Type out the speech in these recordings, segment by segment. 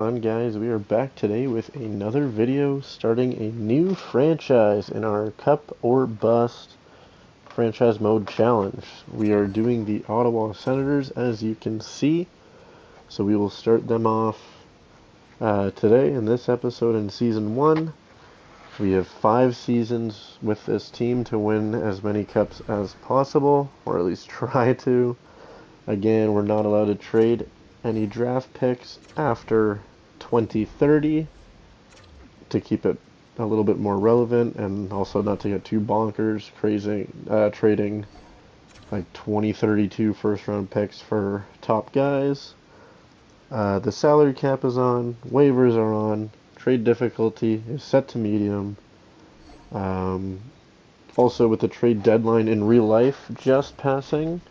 On guys, we are back today with another video starting a new franchise in our Cup or Bust franchise mode challenge. We are doing the Ottawa Senators, as you can see, so we will start them off today in this episode in Season 1. We have 5 seasons with this team to win as many cups as possible, or at least try to. Again, we're not allowed to trade any draft picks after 2030 to keep it a little bit more relevant and also not to get too bonkers crazy trading like 2032 first round picks for top guys. The salary cap is on, waivers are on, trade difficulty is set to medium. Um, Also, with the trade deadline in real life just passing,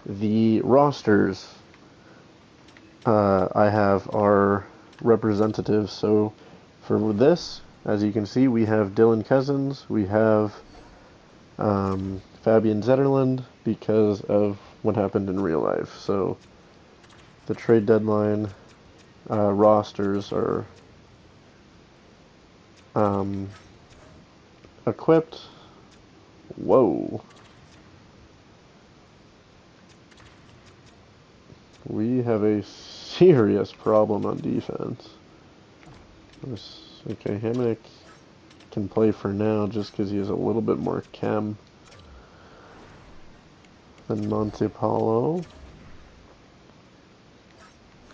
the rosters I have our representatives. So for this, as you can see, we have Dylan Cousins, we have Fabian Zetterlund because of what happened in real life. So the trade deadline rosters are equipped. Whoa. We have a serious problem on defense. Okay, Hamonic can play for now just because he has a little bit more chem than Montepallo.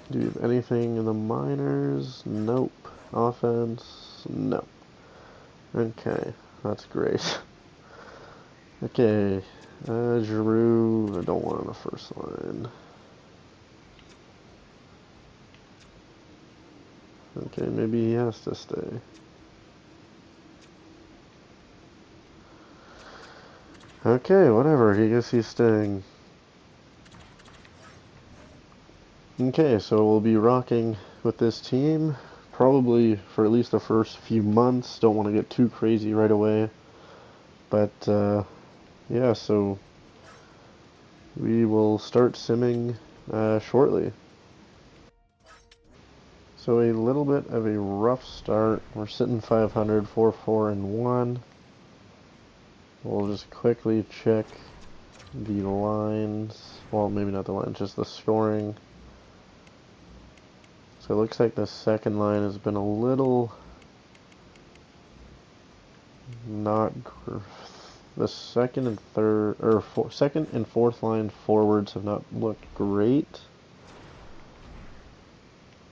Do you have anything in the minors? Nope. Offense? No. Okay, that's great. Okay, Giroux, I don't want on the first line. Okay, maybe he has to stay. Okay, whatever, I guess he's staying. Okay, so we'll be rocking with this team, probably for at least the first few months. Don't want to get too crazy right away. But, yeah, so we will start simming shortly. So a little bit of a rough start. We're sitting 500, 4-4-1. We'll just quickly check the lines. Well, maybe not the lines, just the scoring. So it looks like the second line has been a little not. The second and third, or second and fourth line forwards have not looked great.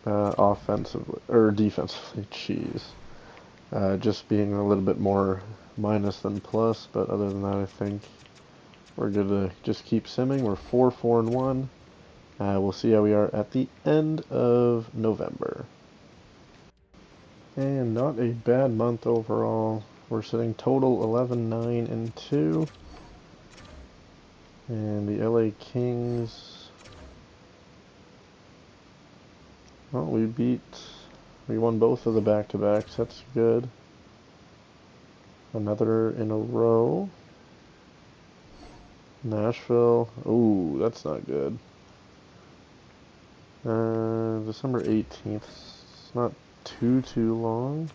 Offensively or defensively, jeez. Just being a little bit more minus than plus, but other than that, I think we're gonna just keep simming. We're 4-4-1. We'll see how we are at the end of November. And not a bad month overall. We're sitting total 11-9-2. And the LA Kings. Well, we won both of the back-to-backs. That's good. Another in a row. Nashville. Ooh, that's not good. December 18th. It's not too long.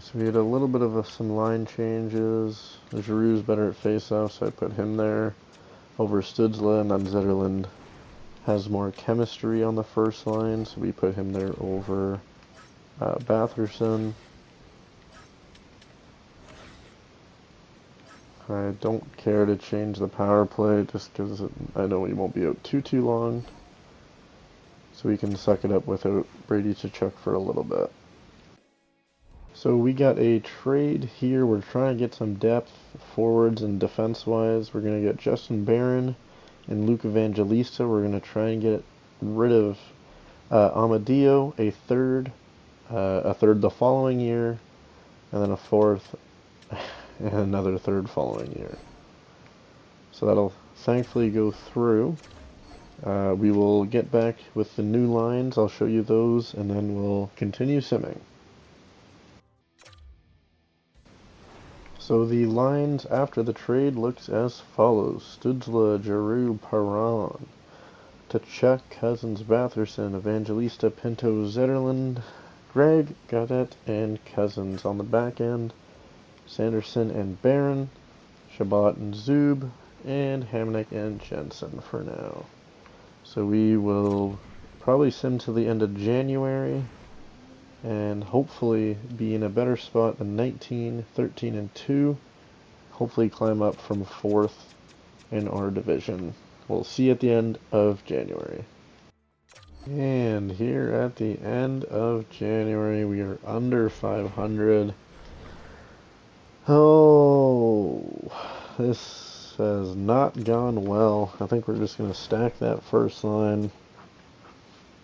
So we had a little bit of some line changes. Giroux's better at face-off, so I put him there over Studzla, and then Zetterlund has more chemistry on the first line, so we put him there over Batherson. I don't care to change the power play just because I know we won't be out too long. So we can suck it up without Brady Tkachuk for a little bit. So we got a trade here. We're trying to get some depth forwards and defense-wise. We're going to get Justin Barron and Luke Evangelista. We're going to try and get rid of Amadio, a third the following year, and then a fourth and another third following year. So that'll thankfully go through. We will get back with the new lines. I'll show you those, and then we'll continue simming. So the lines after the trade looks as follows. Studzla, Giroux, Perron, Tkachuk, Cousins, Batherson, Evangelista, Pinto, Zetterlund, Greg, Gaudette, and Cousins on the back end. Sanderson and Barron, Shabbat and Zub, and Hamnick and Jensen for now. So we will probably sim to the end of January and hopefully be in a better spot than 19, 13, and 2. Hopefully climb up from 4th in our division. We'll see you at the end of January. And here at the end of January, we are under 500. Oh, this has not gone well. I think we're just going to stack that first line.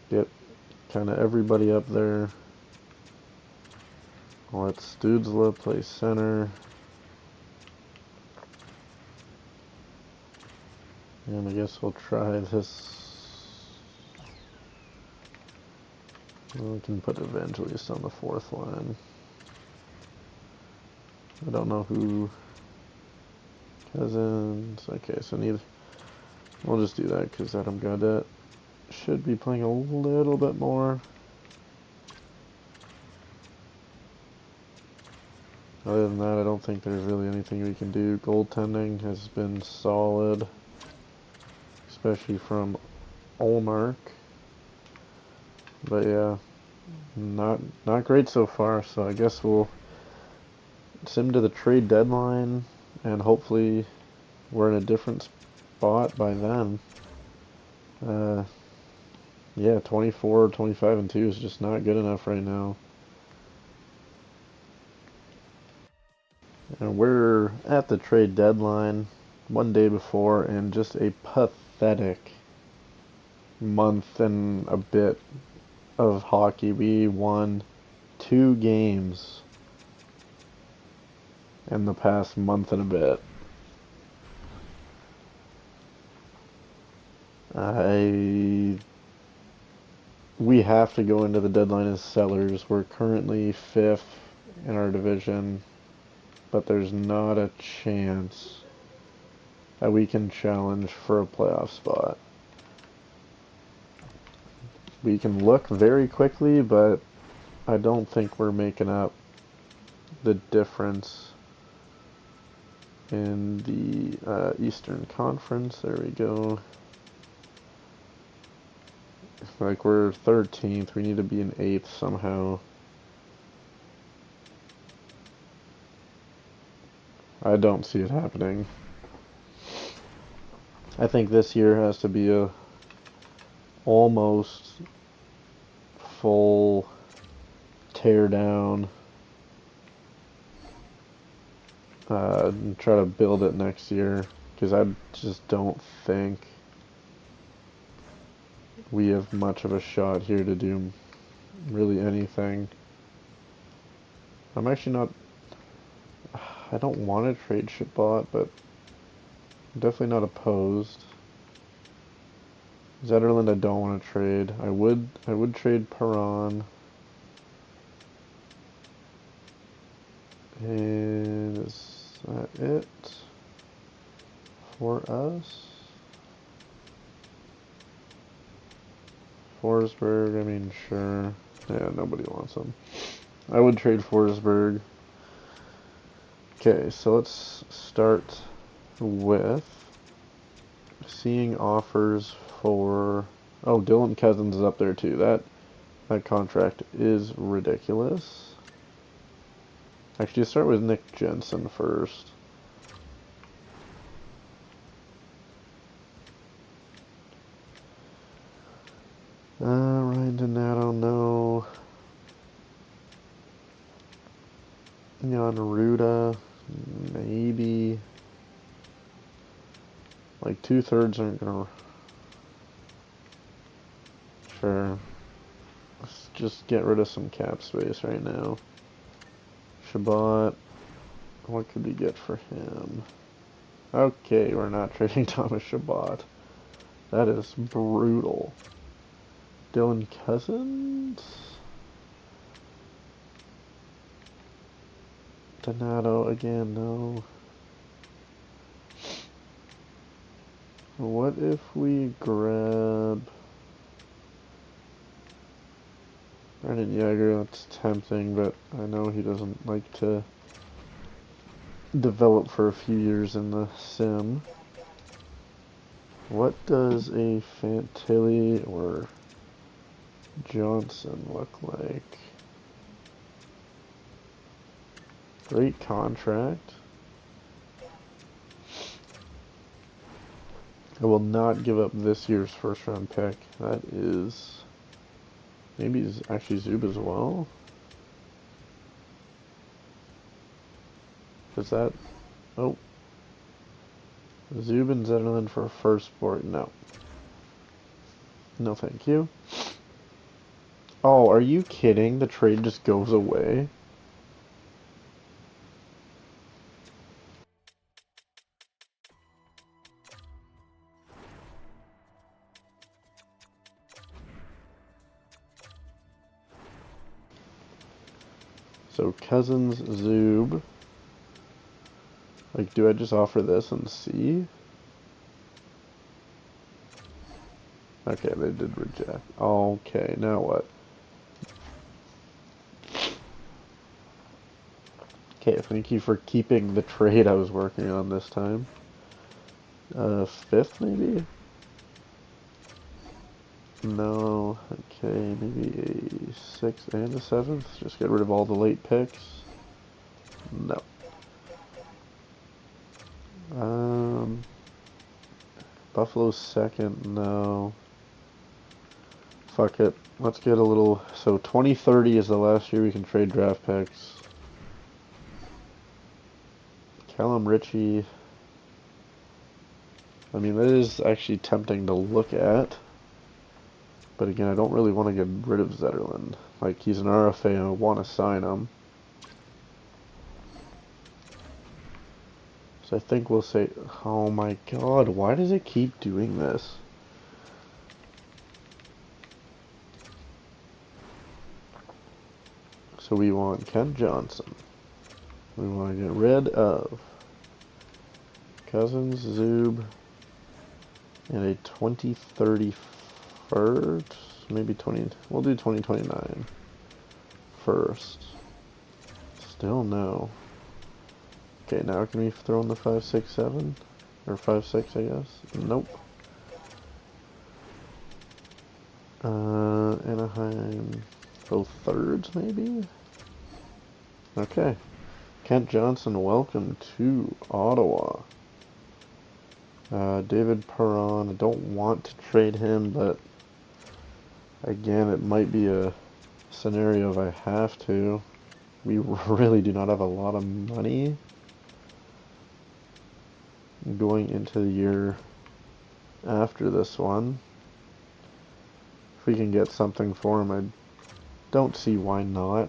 Get kind of everybody up there. Let Studzla play center. And I guess we'll try this. We can put Evangelist on the 4th line. I don't know who. Cousins. Okay, so we'll just do that because Adam Gaudette should be playing a little bit more. Other than that, I don't think there's really anything we can do. Goaltending has been solid, especially from Olmark. But yeah, not great so far. So I guess we'll sim to the trade deadline, and hopefully we're in a different spot by then. Yeah, 24, 25, and 2 is just not good enough right now. And we're at the trade deadline one day before, and just a pathetic month and a bit of hockey. We won 2 games in the past month and a bit. We have to go into the deadline as sellers. We're currently 5th in our division, but there's not a chance that we can challenge for a playoff spot. We can look very quickly, but I don't think we're making up the difference in the Eastern Conference. There we go. Like, we're 13th. We need to be in 8th somehow. I don't see it happening. I think this year has to be a almost full tear down. And try to build it next year, because I just don't think we have much of a shot here to do really anything. I'm actually not. I don't want to trade Shabbat, but I'm definitely not opposed. Zetterlund I don't want to trade. I would trade Perron. And is that it for us? Forsberg, I mean, sure. Yeah, nobody wants him. I would trade Forsberg. Okay, so let's start with seeing offers for... Oh, Dylan Cousins is up there too. That contract is ridiculous. Actually, start with Nick Jensen first. Ryan Donato, no. Jan Ruda, maybe. Like, 2/3 aren't gonna... Sure. Let's just get rid of some cap space right now. Shabbat, what could we get for him? Okay, we're not trading Thomas Shabbat. That is brutal. Dylan Cousins? Donato again, no. What if we grab Brandon Yeager? That's tempting, but I know he doesn't like to develop for a few years in the sim. What does a Fantilli or Johnson look like? Great contract. I will not give up this year's first round pick. That is maybe actually Zub as well. Is that? Oh. Zub and Zetterlund for a first sport? No. No thank you. Oh, are you kidding? The trade just goes away? So Cousins, Zub. Like, do I just offer this and see? Okay, they did reject. Okay, now what? Okay, thank you for keeping the trade I was working on this time. Fifth maybe? No, okay, maybe a sixth and a seventh. Just get rid of all the late picks. No. Buffalo's second, no. Fuck it. Let's get a little, so 2030 is the last year we can trade draft picks. Callum Ritchie. I mean, that is actually tempting to look at. But again, I don't really want to get rid of Zetterlund. Like, he's an RFA and I want to sign him. So I think we'll say, oh my god, why does it keep doing this? So we want Kent Johnson. We want to get rid of Cousins, Zub, and a 2030 first, maybe 20, we'll do 2029 first. Still no. Okay, now can we throw in the 5, 6, 7? Or 5, 6, I guess? Nope. Anaheim, both thirds maybe? Okay. Kent Johnson, welcome to Ottawa. David Perron, I don't want to trade him, but again, it might be a scenario if I have to. We really do not have a lot of money going into the year after this one. If we can get something for him, I don't see why not.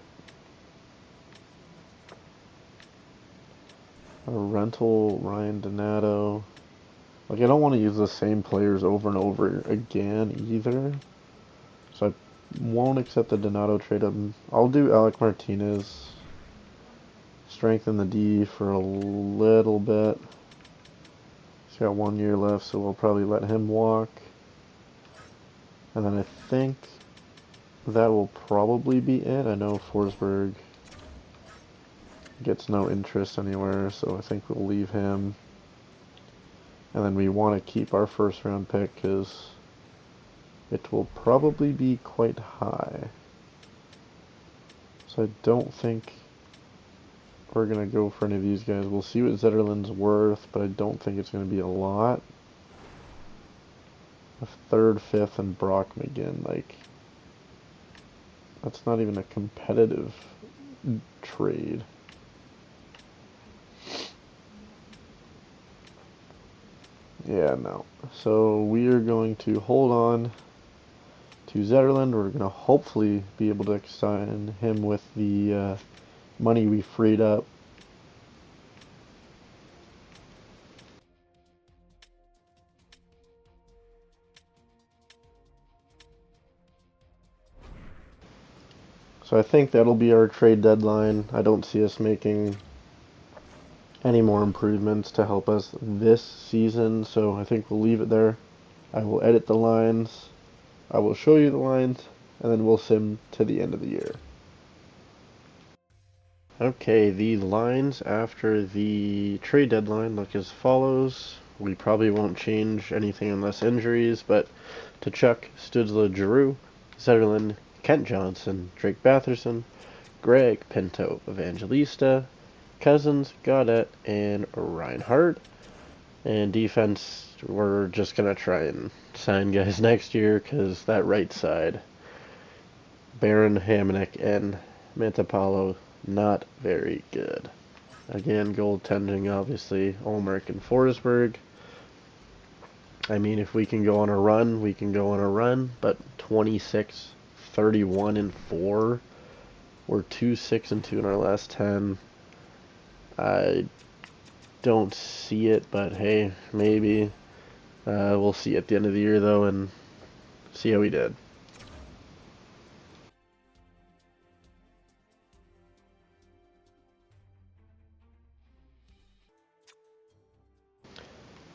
A rental, Ryan Donato. Like, I don't want to use the same players over and over again either. So I won't accept the Donato trade. I'll do Alec Martinez. Strengthen the D for a little bit. He's got 1 year left, so we'll probably let him walk. And then I think that will probably be it. I know Forsberg gets no interest anywhere, so I think we'll leave him. And then we want to keep our first round pick because it will probably be quite high. So I don't think we're going to go for any of these guys. We'll see what Zetterlund's worth, but I don't think it's going to be a lot. A third, fifth, and Brock McGinn, like, that's not even a competitive trade. Yeah, no. So we are going to hold on to Zetterlund. We're going to hopefully be able to sign him with the money we freed up. So I think that'll be our trade deadline. I don't see us making any more improvements to help us this season, so I think we'll leave it there. I will edit the lines, I will show you the lines, and then we'll sim to the end of the year. Okay, the lines after the trade deadline look as follows. We probably won't change anything unless injuries, but Tkachuk, Stutzla, Giroux, Zetterlund, Kent Johnson, Drake Batherson, Greg, Pinto, Evangelista, Cousins, Gaudette, and Reinhardt. And defense, we're just going to try and sign guys next year because that right side, Barron, Hamonic, and Mantapalo, not very good. Again, goaltending, obviously, Olmark and Forsberg. I mean, if we can go on a run, we can go on a run, but 26, 31, and 4. We're 2-6 and 2 in our last 10. I don't see it, but hey, maybe. We'll see at the end of the year, though, and see how we did.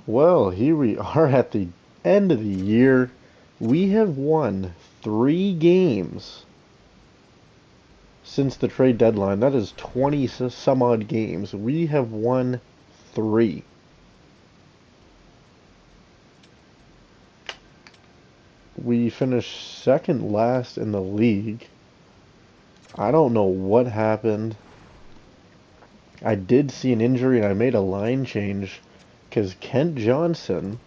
Well, here we are at the end of the year. We have won 3 games since the trade deadline. That is 20 some odd games. We have won 3. We finished second last in the league. I don't know what happened. I did see an injury and I made a line change because Kent Johnson,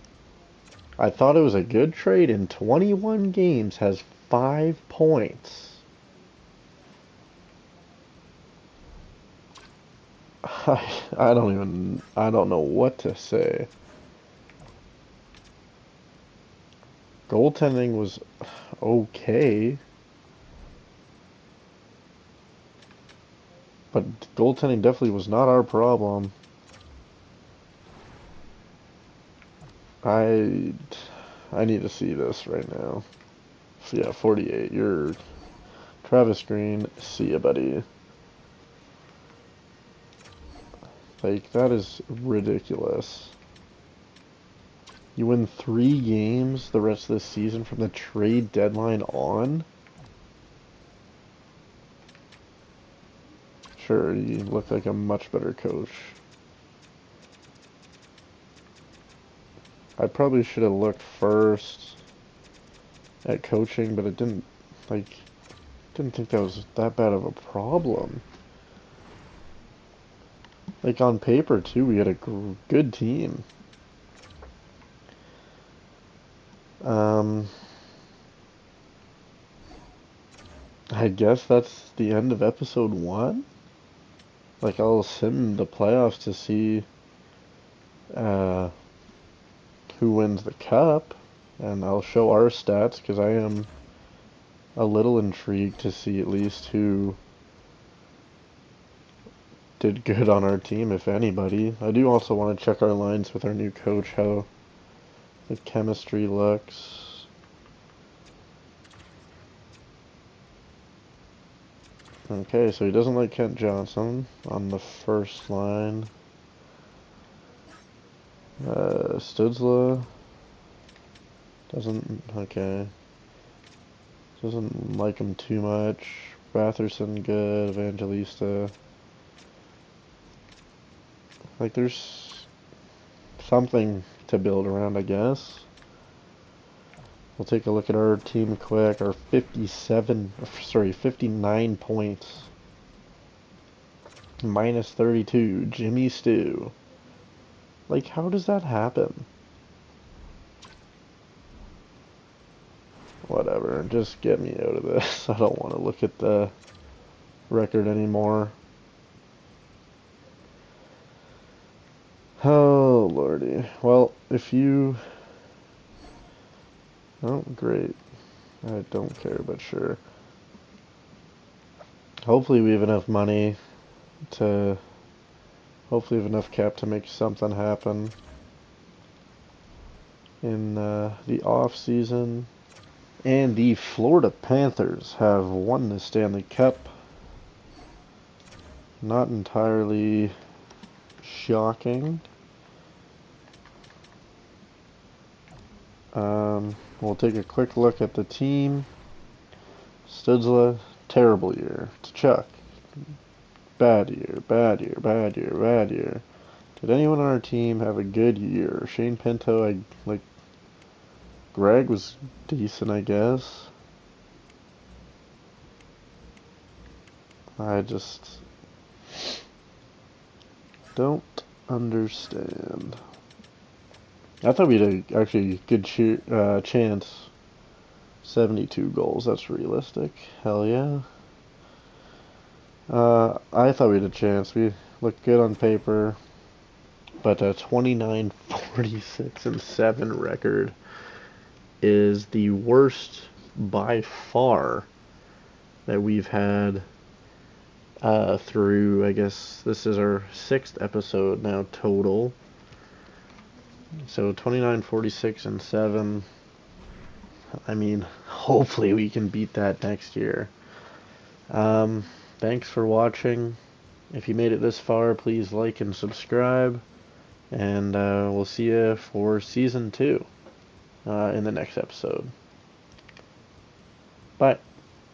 I thought it was a good trade, in 21 games has 5 points. I don't know what to say. Goaltending was okay, but goaltending definitely was not our problem. I need to see this right now. So yeah, 48. You're Travis Green. See ya, buddy. Like, that is ridiculous. You win 3 games the rest of the season from the trade deadline on? Sure, you look like a much better coach. I probably should have looked first at coaching, but it didn't think that was that bad of a problem. Like, on paper too, we had a good team. I guess that's the end of episode 1. Like, I'll sim the playoffs to see who wins the cup, and I'll show our stats because I am a little intrigued to see at least who did good on our team, if anybody. I do also want to check our lines with our new coach, how the chemistry looks. Okay, so he doesn't like Kent Johnson on the first line. Stutzla doesn't like him too much. Batherson good, Evangelista. Like, there's something to build around, I guess. We'll take a look at our team quick. Our 59 points. Minus 32, Jimmy Stew. Like, how does that happen? Whatever, just get me out of this. I don't want to look at the record anymore. Oh, lordy. Well, if you... Oh, great. I don't care, but sure. Hopefully we have enough money to... Hopefully we have enough cap to make something happen in the off-season. And the Florida Panthers have won the Stanley Cup. Not entirely shocking. We'll take a quick look at the team. Studzla, terrible year. Chuck, bad year, bad year, bad year, bad year. Did anyone on our team have a good year? Shane Pinto, Greg was decent, I guess. I just don't understand. I thought we had actually a good chance. 72 goals, that's realistic. Hell yeah. I thought we had a chance. We looked good on paper. But a 29, 46, and 7 record is the worst by far that we've had through, I guess, this is our 6th episode now total. So 29, 46, and 7. I mean, hopefully we can beat that next year. Thanks for watching. If you made it this far, please like and subscribe. And we'll see you for Season 2 in the next episode. Bye.